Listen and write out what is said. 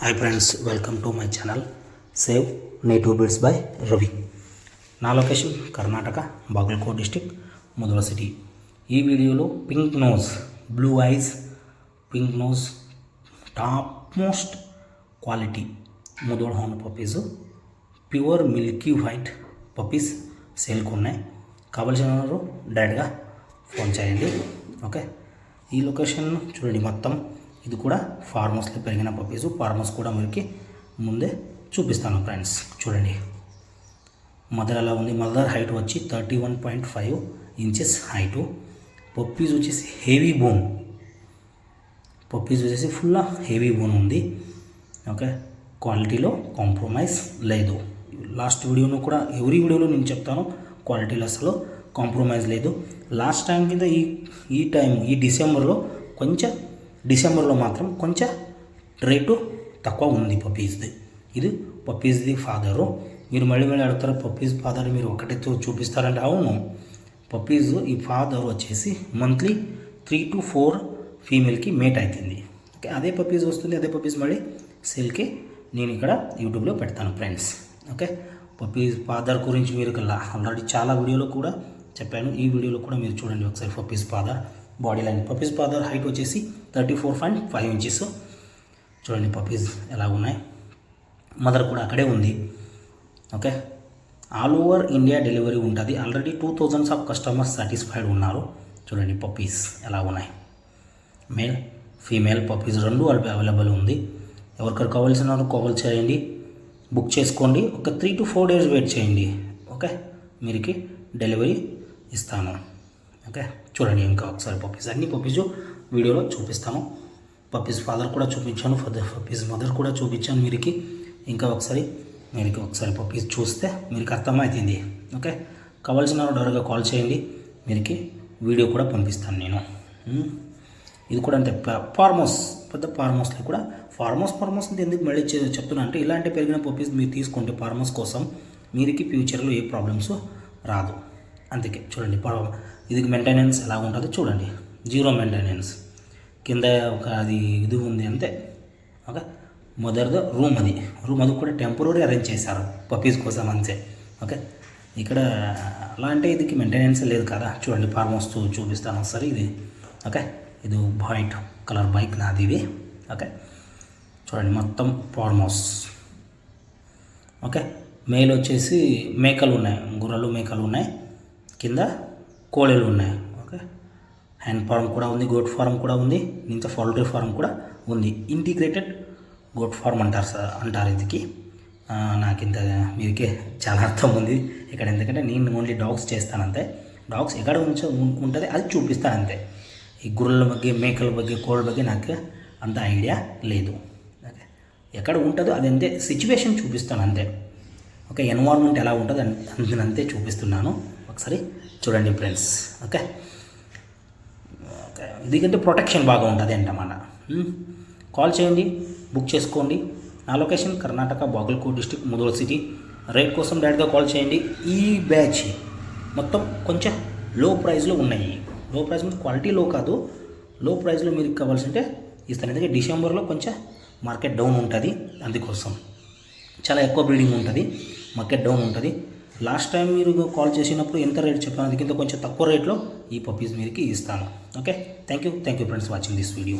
Hi friends, welcome to my channel Save Native Breeds by Ravi. నా location Karnataka Bagalkot district Mudhol city. ఈ వీడియోలో pink nose, blue eyes, pink nose top most quality Mudhol hound puppies, pure milky white puppies సేల్కి ఉన్నాయి. కావాల్సిన వారు డైరెక్ట్గా phone చేయండి. Okay, ఈ లొకేషన్ చూడండి. మొత్తం ఇది కూడా ఫార్మర్స్లో పెరిగిన పప్పీసు. ఫార్మర్స్ కూడా మీకు ముందే చూపిస్తాను ఫ్రెండ్స్. చూడండి మదర్ ఎలా ఉంది. మదర్ హైట్ వచ్చి 31.5 ఇంచెస్ హైటు. పప్పీస్ వచ్చేసి హెవీ బోన్, పప్పీస్ వచ్చేసి ఫుల్ హెవీ బోన్ ఉంది. ఓకే, క్వాలిటీలో కాంప్రమైజ్ లేదు. లాస్ట్ వీడియోను కూడా ఎవరి వీడియోలో నేను చెప్తాను, క్వాలిటీలో అసలు కాంప్రమైజ్ లేదు. లాస్ట్ టైం కింద ఈ డిసెంబర్లో మాత్రం కొంచెం రేటు తక్కువ ఉంది పప్పీస్ది. ఇది పప్పీస్ది ఫాదరు. మీరు మళ్ళీ అడుగుతారు, పప్పీస్ ఫాదర్ మీరు ఒకటితో చూపిస్తారంటే అవును. పప్పీస్ ఈ ఫాదర్ వచ్చేసి మంత్లీ 3 to 4 ఫీమేల్కి మేట్ అవుతుంది. ఓకే, అదే పప్పీస్ వస్తుంది. అదే పప్పీస్ మళ్ళీ సేల్కి నేను ఇక్కడ యూట్యూబ్లో పెడతాను ఫ్రెండ్స్. ఓకే, పప్పీస్ ఫాదర్ గురించి మీరు ఆల్రెడీ చాలా వీడియోలో కూడా చెప్పాను. ఈ వీడియోలో కూడా మీరు చూడండి ఒకసారి. Puppies father body line, puppies father height వచ్చేసి 34.5 ఇంచెస్. చూడండి పప్పీస్ ఎలా ఉన్నాయి. మదర్ కూడా అక్కడే ఉంది. Okay, all over India delivery ఉంటుంది. ఆల్రెడీ 2000 ఆఫ్ కస్టమర్స్ సాటిస్ఫైడ్ ఉన్నారు. చూడండి పప్పీస్ ఎలా ఉన్నాయి. మేల్ ఫీమేల్ పప్పీస్ రెండు అవైలబుల్ ఉంది. ఎవరికైనా కావాల్సిన కాల్ చేయండి, బుక్ చేసుకోండి. ఒక 3 to 4 days వెయిట్ చేయండి. ఓకే, మీరుకి డెలివరీ ఇస్తాను. ఓకే, చూడండి ఇంకా ఒకసారి పప్పీస్, అన్ని పప్పీస్ వీడియోలో చూపిస్తాను. పప్పీస్ ఫాదర్ కూడా చూపించాను, పప్పీస్ మదర్ కూడా చూపించాను మీరుకి. ఇంకా ఒకసారి పప్పీస్ చూస్తే మీకు అర్థమవుతుంది. ఓకే, కావాల్సిన డైరెక్ట్గా కాల్ చేయండి. మీరుకి వీడియో కూడా పంపిస్తాను నేను. ఇది కూడా అంతే. ఫార్మర్స్ పెద్ద ఫార్మర్స్లో కూడా ఫార్మర్స్ ఎందుకు మళ్ళీ చెప్తున్నా అంటే, ఇలాంటి పెరిగిన పప్పీస్ మీరు తీసుకుంటే ఫార్మర్స్ కోసం మీరుకి ఫ్యూచర్లో ఏ ప్రాబ్లమ్స్ రాదు. అందుకే చూడండి ఇది మెయింటెనెన్స్ ఎలా ఉంటుందో చూడండి. 0 మెయింటెనెన్స్. కింద ఒక ఇది ఉంది అంతే. ఓకే, మదర్ది రూమ్ అది కూడా టెంపరీ అరేంజ్ చేశారు పప్పీస్ కోసం అంతే. ఓకే, ఇక్కడ అలా అంటే ఇదికి మెయింటెనెన్స్ లేదు కదా. చూడండి ఫార్మర్స్ చూపిస్తాను ఒకసారి. ఇది ఓకే, ఇది వైట్ కలర్ బైక్ నాది ఇది. ఓకే, చూడండి మొత్తం ఫార్మర్స్. ఓకే, మేల్ వచ్చేసి మేకలు ఉన్నాయి, గుర్రలు మేకలు ఉన్నాయి. కింద కోళలు ఉన్నాయి. ఓకే, హ్యాండ్ ఫార్మ్ కూడా ఉంది, గోట్ ఫార్మ్ కూడా ఉంది, ఇంకా పౌల్ట్రీ ఫార్మ్ కూడా ఉంది. ఇంటిగ్రేటెడ్ గోట్ ఫార్మ్ అంటారు ఇదికి. నాకు ఇంత మీకే చాలా అర్థం ఉంది ఇక్కడ. ఎందుకంటే నేను ఓన్లీ డాగ్స్ చేస్తాను అంతే. డాగ్స్ ఎక్కడ ఉంటుంది అది చూపిస్తాను అంతే. ఈ గుర్రెల ಬಗ್ಗೆ, మేకల ಬಗ್ಗೆ, కోళ్ళ ಬಗ್ಗೆ నాకు అంత ఐడియా లేదు. ఓకే, ఎక్కడ ఉంటుందో అది అంతే, సిచ్యువేషన్ చూపిస్తాను అంతే. ఓకే, ఎన్వైర్న్మెంట్ ఎలా ఉంటుంది అంతే చూపిస్తున్నాను. ఒకసారి చూడండి ఫ్రెండ్స్. ఓకే, ఎందుకంటే ప్రొటెక్షన్ బాగా ఉంటుంది అంటమాట. కాల్ చేయండి, బుక్ చేసుకోండి. నా location Karnataka Bagalkot district Mudhol city. Rate కోసం డైరెక్ట్గా కాల్ చేయండి. ఈ బ్యాచ్ మొత్తం కొంచెం లో ప్రైస్లో ఉన్నాయి. లో ప్రైస్ మీద క్వాలిటీ లో కాదు, లో ప్రైస్లో మీరు కావాల్సింటే ఇస్తాను. ఎందుకంటే డిసెంబర్లో కొంచెం మార్కెట్ డౌన్ ఉంటుంది, అందుకోసం చాలా ఎక్కువ బ్రీడింగ్ ఉంటుంది, మార్కెట్ డౌన్ ఉంటుంది. లాస్ట్ టైం మీరు కాల్ చేసినప్పుడు ఎంత రేట్ చెప్పాను, అందుకింత కొంచెం తక్కువ రేట్లో ఈ పప్పీస్ మీరుకి ఇస్తాను. Okay, thank you friends watching this video.